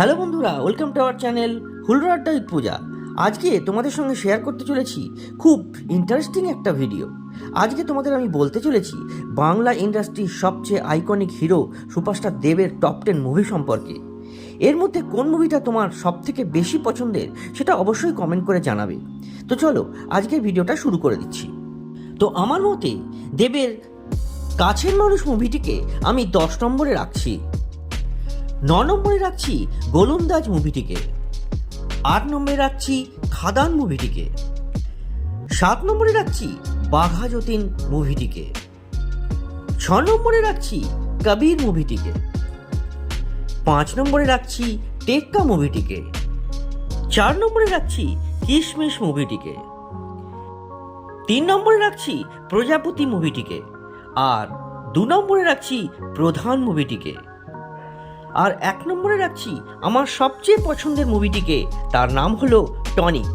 Hello বন্ধুরা, welcome to our channel হুলুর আড্ডা with পূজা। আজকে তোমাদের সঙ্গে শেয়ার করতে চলেছি খুব ইন্টারেস্টিং একটা ভিডিও। আজকে তোমাদের আমি বলতে চলেছি বাংলা ইন্ডাস্ট্রির সবচেয়ে আইকনিক হিরো সুপারস্টার দেবের টপ 10 মুভি সম্পর্কে। এর মধ্যে কোন মুভিটা তোমার সবথেকে বেশি পছন্দের সেটা অবশ্যই কমেন্ট করে জানাবে। তো চলো আজকের ভিডিওটা শুরু করে দিচ্ছি। তো আমার মতে দেবের কাছের মানুষ মুভিটিকে আমি 10 নম্বরে রাখছি। 9 নম্বরে রাখছি গোলন্দাজ মুভিটিকে। 8 নম্বরে রাখছি খাদান মুভিটিকে। 7 নম্বরে রাখছি বাঘা যতীন মুভিটিকে। 6 নম্বরে রাখছি কবির মুভিটিকে। 5 নম্বরে রাখছি টেক্কা মুভিটিকে। 4 নম্বরে রাখছি কিশমিশ মুভিটিকে। 3 নম্বরে রাখছি প্রজাপতি মুভিটিকে। আর 2 নম্বরে রাখছি প্রধান মুভিটিকে। আর 1 নম্বরে রাখছি আমার সবচেয়ে পছন্দের মুভিটিকে, তার নাম হলো টনিক।